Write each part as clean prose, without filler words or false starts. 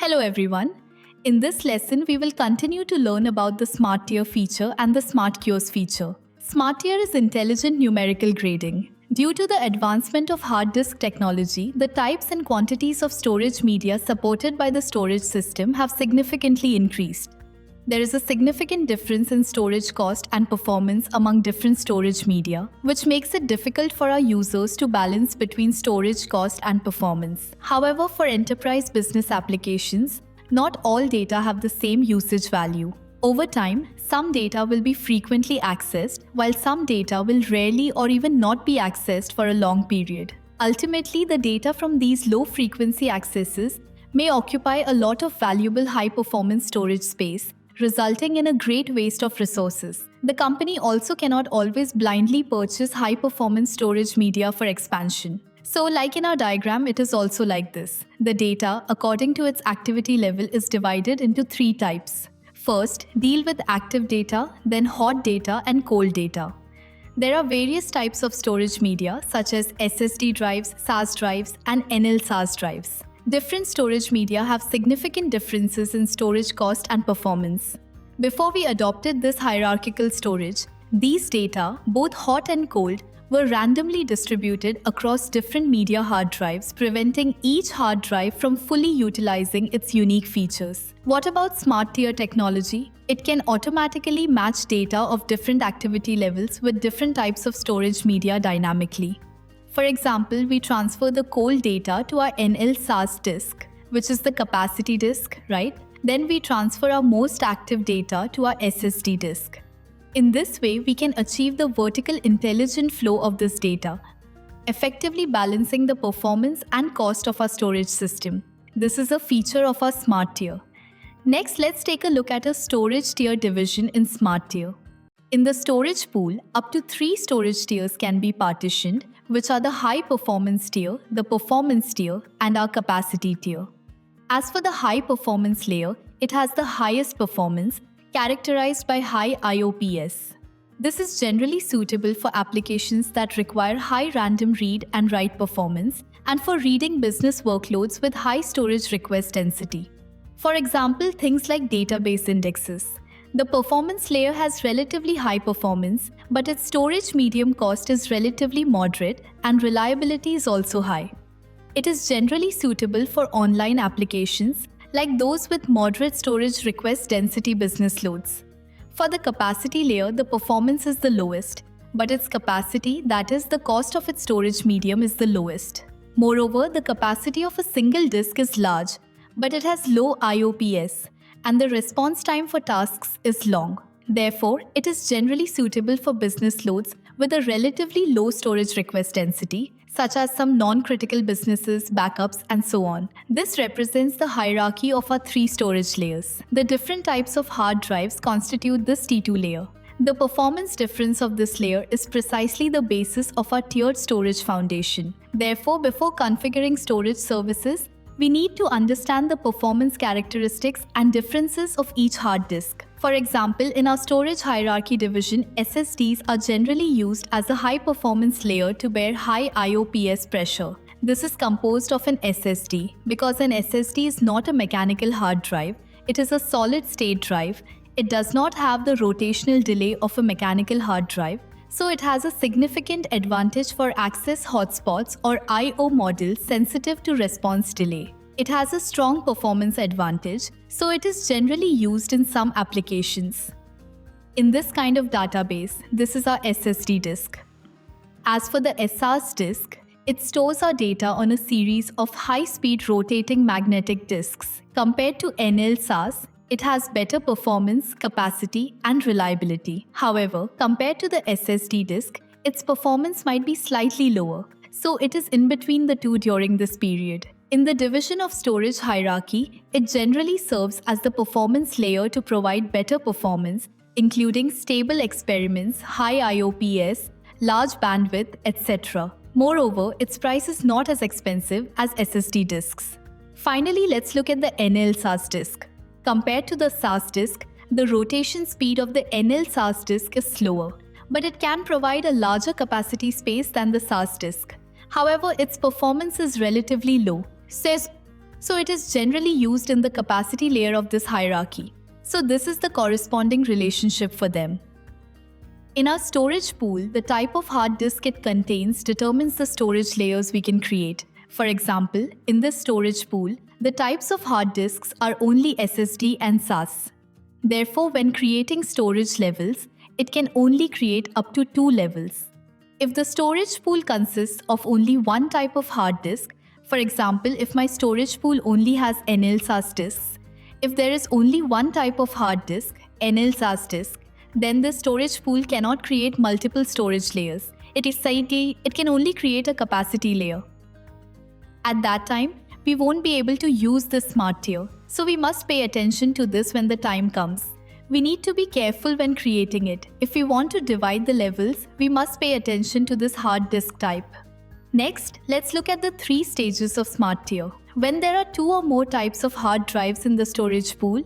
Hello everyone. In this lesson, we will continue to learn about the Smart Tier feature and the Smart Cures feature. Smart Tier is intelligent numerical grading. Due to the advancement of hard disk technology, the types and quantities of storage media supported by the storage system have significantly increased. There is a significant difference in storage cost and performance among different storage media, which makes it difficult for our users to balance between storage cost and performance. However, for enterprise business applications, not all data have the same usage value. Over time, some data will be frequently accessed, while some data will rarely or even not be accessed for a long period. Ultimately, the data from these low-frequency accesses may occupy a lot of valuable high-performance storage space, resulting in a great waste of resources. The company also cannot always blindly purchase high-performance storage media for expansion. So, like in our diagram, it is also like this. The data, according to its activity level, is divided into three types. First, deal with active data, then hot data and cold data. There are various types of storage media such as SSD drives, SAS drives, and NL SAS drives. Different storage media have significant differences in storage cost and performance. Before we adopted this hierarchical storage, these data, both hot and cold, were randomly distributed across different media hard drives, preventing each hard drive from fully utilizing its unique features. What about Smart Tier technology? It can automatically match data of different activity levels with different types of storage media dynamically. For example, we transfer the cold data to our NL SAS disk, which is the capacity disk, right? Then we transfer our most active data to our SSD disk. In this way, we can achieve the vertical intelligent flow of this data, effectively balancing the performance and cost of our storage system. This is a feature of our Smart Tier. Next, let's take a look at a storage tier division in Smart Tier. In the storage pool, up to 3 storage tiers can be partitioned, which are the high performance tier, the performance tier, and our capacity tier. As for the high performance layer, it has the highest performance, characterized by high IOPS. This is generally suitable for applications that require high random read and write performance and for reading business workloads with high storage request density. For example, things like database indexes. The performance layer has relatively high performance, but its storage medium cost is relatively moderate and reliability is also high. It is generally suitable for online applications like those with moderate storage request density business loads. For the capacity layer, the performance is the lowest, but its capacity, that is, the cost of its storage medium, is the lowest. Moreover, the capacity of a single disk is large, but it has low IOPS, and the response time for tasks is long. Therefore, it is generally suitable for business loads with a relatively low storage request density, such as some non-critical businesses, backups, and so on. This represents the hierarchy of our 3 storage layers. The different types of hard drives constitute this T2 layer. The performance difference of this layer is precisely the basis of our tiered storage foundation. Therefore, before configuring storage services, we need to understand the performance characteristics and differences of each hard disk. For example, in our storage hierarchy division, SSDs are generally used as a high-performance layer to bear high IOPS pressure. This is composed of an SSD. Because an SSD is not a mechanical hard drive, it is a solid-state drive. It does not have the rotational delay of a mechanical hard drive, so it has a significant advantage for access hotspots or I/O models sensitive to response delay. It has a strong performance advantage, so it is generally used in some applications. In this kind of database, this is our SSD disk. As for the SAS disk, it stores our data on a series of high-speed rotating magnetic disks. Compared to NL SAS, it has better performance, capacity, and reliability. However, compared to the SSD disk, its performance might be slightly lower, so it is in between the two during this period. In the division of storage hierarchy, it generally serves as the performance layer to provide better performance, including stable experiments, high IOPS, large bandwidth, etc. Moreover, its price is not as expensive as SSD disks. Finally, let's look at the NL SAS disk. Compared to the SAS disk, the rotation speed of the NL SAS disk is slower, but it can provide a larger capacity space than the SAS disk. However, its performance is relatively low. So it is generally used in the capacity layer of this hierarchy. So this is the corresponding relationship for them. In our storage pool, the type of hard disk it contains determines the storage layers we can create. For example, in this storage pool, the types of hard disks are only SSD and SAS. Therefore, when creating storage levels, it can only create up to 2 levels. If the storage pool consists of only one type of hard disk, for example, if my storage pool only has NL SAS disks, if there is only one type of hard disk, NL SAS disk, then the storage pool cannot create multiple storage layers. It can only create a capacity layer. At that time, we won't be able to use this smart tier. So we must pay attention to this when the time comes. We need to be careful when creating it. If we want to divide the levels, we must pay attention to this hard disk type. Next, let's look at the 3 stages of smart tier. When there are 2 or more types of hard drives in the storage pool,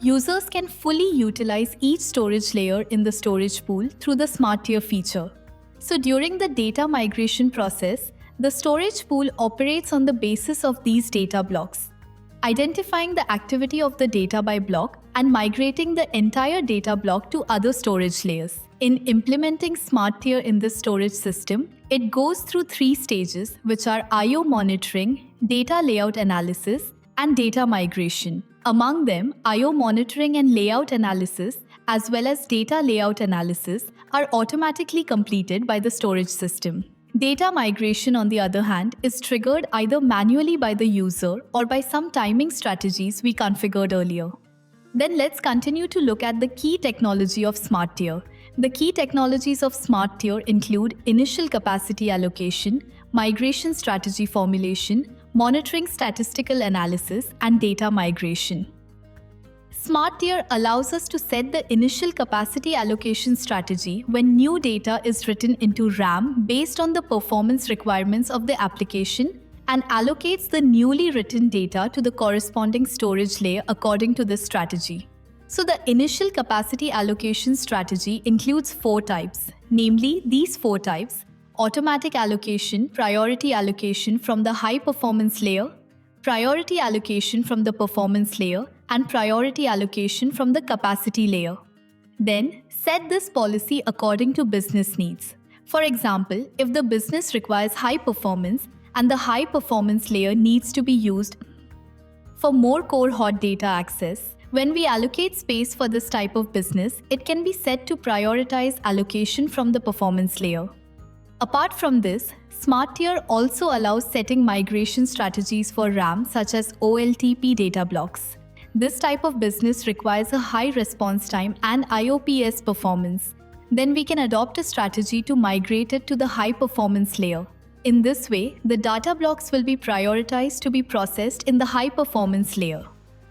users can fully utilize each storage layer in the storage pool through the smart tier feature. So during the data migration process, the storage pool operates on the basis of these data blocks, identifying the activity of the data by block and migrating the entire data block to other storage layers. In implementing smart tier in this storage system, it goes through 3 stages, which are I/O monitoring, data layout analysis, and data migration. Among them, I/O monitoring and layout analysis, as well as data layout analysis, are automatically completed by the storage system. Data migration, on the other hand, is triggered either manually by the user or by some timing strategies we configured earlier. Then let's continue to look at the key technology of smart tier. The key technologies of smart tier include initial capacity allocation, migration strategy formulation, monitoring statistical analysis, and data migration. Smart tier allows us to set the initial capacity allocation strategy when new data is written into RAM based on the performance requirements of the application and allocates the newly written data to the corresponding storage layer according to this strategy. So the initial capacity allocation strategy includes 4 types, namely these 4 types: automatic allocation, priority allocation from the high performance layer, priority allocation from the performance layer, and priority allocation from the capacity layer. Then, set this policy according to business needs. For example, if the business requires high performance and the high performance layer needs to be used for more core hot data access, when we allocate space for this type of business, it can be set to prioritize allocation from the performance layer. Apart from this, smart tier also allows setting migration strategies for RAM such as OLTP data blocks. This type of business requires a high response time and IOPS performance. Then we can adopt a strategy to migrate it to the high performance layer. In this way, the data blocks will be prioritized to be processed in the high performance layer.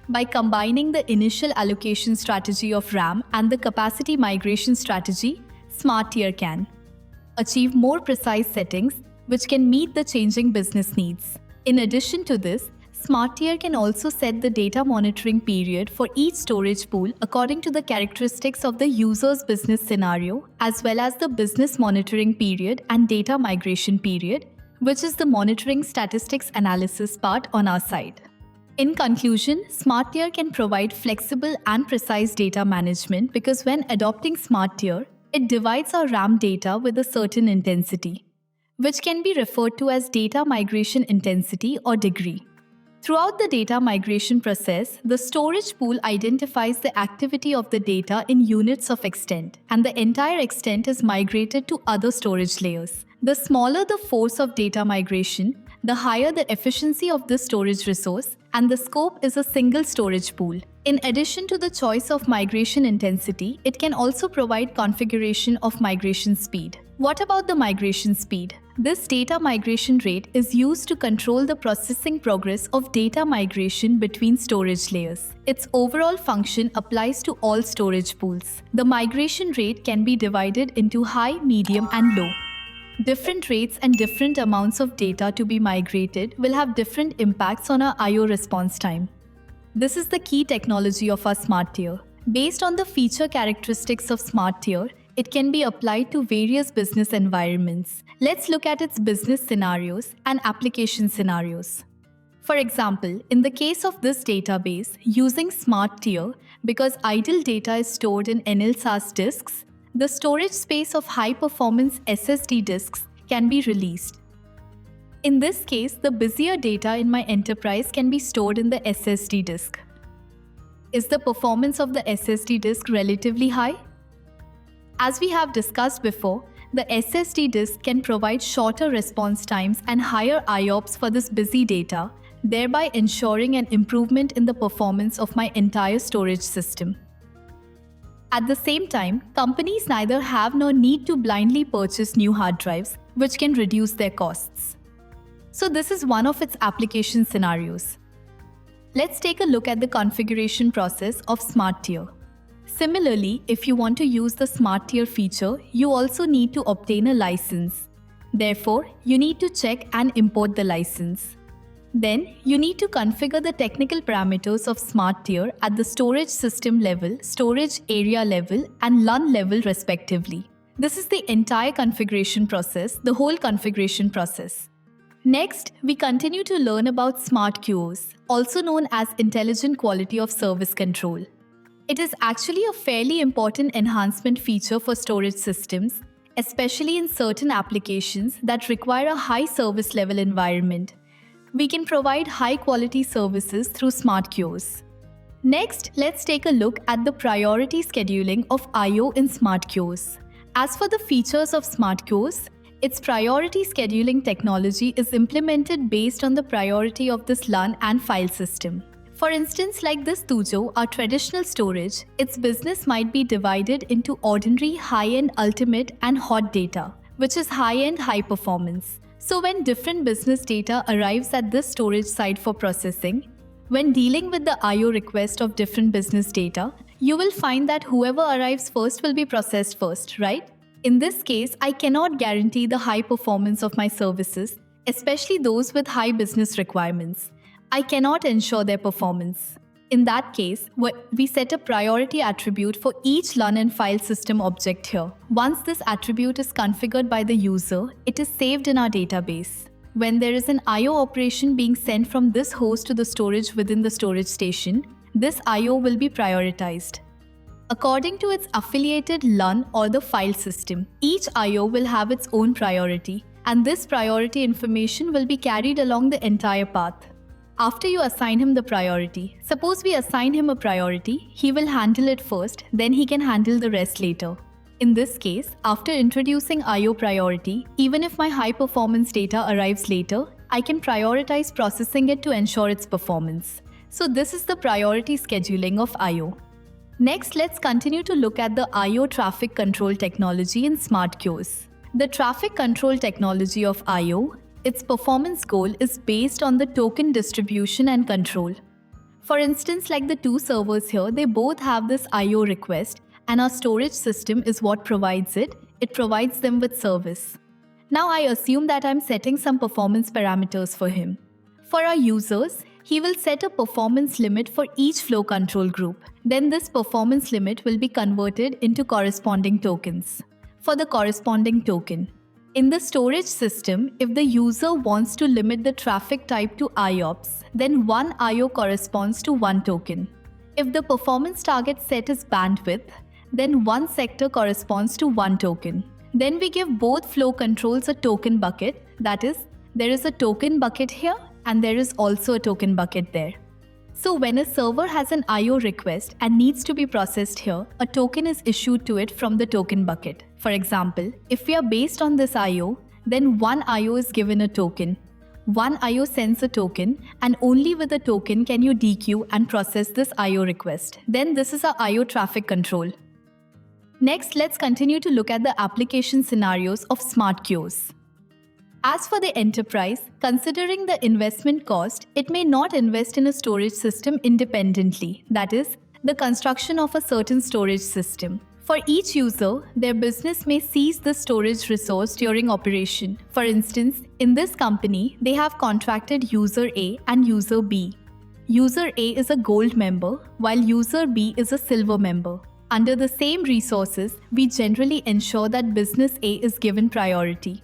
By combining the initial allocation strategy of RAM and the capacity migration strategy, smart tier can achieve more precise settings which can meet the changing business needs. In addition to this, smart tier can also set the data monitoring period for each storage pool according to the characteristics of the user's business scenario, as well as the business monitoring period and data migration period, which is the monitoring statistics analysis part on our side. In conclusion, smart tier can provide flexible and precise data management because when adopting smart tier, it divides our RAM data with a certain intensity, which can be referred to as data migration intensity or degree. Throughout the data migration process, the storage pool identifies the activity of the data in units of extent, and the entire extent is migrated to other storage layers. The smaller the force of data migration, the higher the efficiency of the storage resource, and the scope is a single storage pool. In addition to the choice of migration intensity, it can also provide configuration of migration speed. What about the migration speed? This data migration rate is used to control the processing progress of data migration between storage layers. Its overall function applies to all storage pools. The migration rate can be divided into high, medium, and low. Different rates and different amounts of data to be migrated will have different impacts on our I/O response time. This is the key technology of our smart tier. Based on the feature characteristics of smart tier, it can be applied to various business environments. Let's look at its business scenarios and application scenarios. For example, in the case of this database, using Smart Tier, because idle data is stored in NLSAS disks, the storage space of high-performance SSD disks can be released. In this case, the busier data in my enterprise can be stored in the SSD disk. Is the performance of the SSD disk relatively high? As we have discussed before, the SSD disk can provide shorter response times and higher IOPS for this busy data, thereby ensuring an improvement in the performance of my entire storage system. At the same time, companies neither have nor need to blindly purchase new hard drives, which can reduce their costs. So this is one of its application scenarios. Let's take a look at the configuration process of Smart Tier. Similarly, if you want to use the Smart Tier feature, you also need to obtain a license. Therefore, you need to check and import the license. Then, you need to configure the technical parameters of Smart Tier at the storage system level, storage area level, and LUN level respectively. This is the entire configuration process, the whole configuration process. Next, we continue to learn about Smart QoS, also known as Intelligent Quality of Service Control. It is actually a fairly important enhancement feature for storage systems, especially in certain applications that require a high service level environment. We can provide high-quality services through Smart QoS. Next, let's take a look at the priority scheduling of I/O in Smart QoS. As for the features of Smart QoS, its priority scheduling technology is implemented based on the priority of this LUN and file system. For instance, like this Tujo, our traditional storage, its business might be divided into ordinary, high-end, ultimate, and hot data, which is high-end, high performance. So when different business data arrives at this storage site for processing, when dealing with the I/O request of different business data, you will find that whoever arrives first will be processed first, right? In this case, I cannot guarantee the high performance of my services, especially those with high business requirements. I cannot ensure their performance. In that case, we set a priority attribute for each LUN and file system object here. Once this attribute is configured by the user, it is saved in our database. When there is an I/O operation being sent from this host to the storage within the storage station, this I/O will be prioritized. According to its affiliated LUN or the file system, each I/O will have its own priority, and this priority information will be carried along the entire path. After you assign him the priority, suppose we assign him a priority, he will handle it first, then he can handle the rest later. In this case, after introducing I/O priority, even if my high-performance data arrives later, I can prioritize processing it to ensure its performance. So this is the priority scheduling of I/O. Next, let's continue to look at the I/O traffic control technology in Smart QoS. The traffic control technology of I/O, its performance goal is based on the token distribution and control. For instance, like the two servers here, they both have this I/O request, and our storage system is what provides it. It provides them with service. Now I assume that I'm setting some performance parameters for him. For our users, he will set a performance limit for each flow control group. Then this performance limit will be converted into corresponding tokens. For the corresponding token, in the storage system, if the user wants to limit the traffic type to IOPS, then one I/O corresponds to one token. If the performance target set is bandwidth, then one sector corresponds to one token. Then we give both flow controls a token bucket, that is, there is a token bucket here and there is also a token bucket there. So when a server has an I/O request and needs to be processed here, a token is issued to it from the token bucket. For example, if we are based on this I/O, then one I/O is given a token. One I/O sends a token, and only with a token can you dequeue and process this I/O request. Then this is our I/O traffic control. Next, let's continue to look at the application scenarios of Smart QoS. As for the enterprise, considering the investment cost, it may not invest in a storage system independently, that is, the construction of a certain storage system. For each user, their business may seize the storage resource during operation. For instance, in this company, they have contracted user A and user B. User A is a gold member, while user B is a silver member. Under the same resources, we generally ensure that business A is given priority.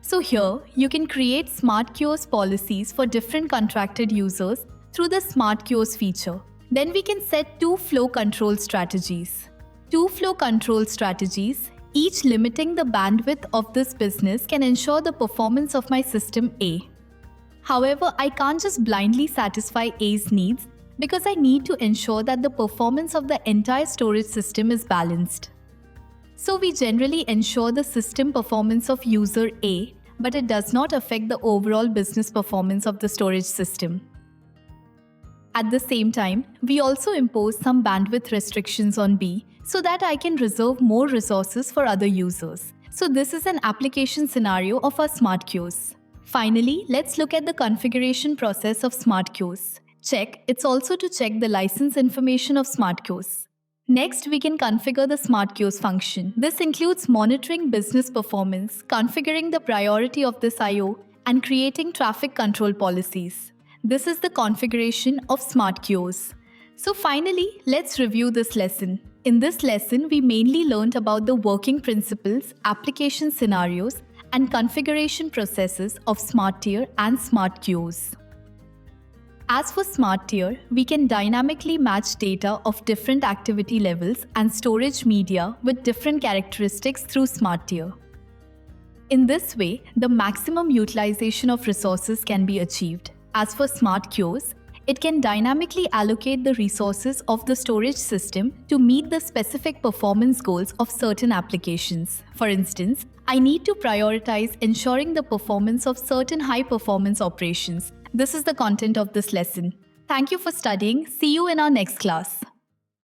So here, you can create Smart Kiosk policies for different contracted users through the Smart Kiosk feature. Then we can set two flow control strategies. Two flow control strategies, each limiting the bandwidth of this business, can ensure the performance of my system A. However, I can't just blindly satisfy A's needs because I need to ensure that the performance of the entire storage system is balanced. So we generally ensure the system performance of user A, but it does not affect the overall business performance of the storage system. At the same time, we also impose some bandwidth restrictions on B so that I can reserve more resources for other users. So this is an application scenario of our Smart Kiosks. Finally, let's look at the configuration process of Smart Kiosks. Check, it's also to check the license information of Smart Kiosks. Next, we can configure the Smart Kiosk function. This includes monitoring business performance, configuring the priority of this I/O, and creating traffic control policies. This is the configuration of Smart Kiosks. So finally, let's review this lesson. In this lesson, we mainly learned about the working principles, application scenarios, and configuration processes of Smart Tier and Smart Kiosks. As for Smart Tier, we can dynamically match data of different activity levels and storage media with different characteristics through Smart Tier. In this way, the maximum utilization of resources can be achieved. As for Smart Kiosks, it can dynamically allocate the resources of the storage system to meet the specific performance goals of certain applications. For instance, I need to prioritize ensuring the performance of certain high-performance operations. This is the content of this lesson. Thank you for studying. See you in our next class.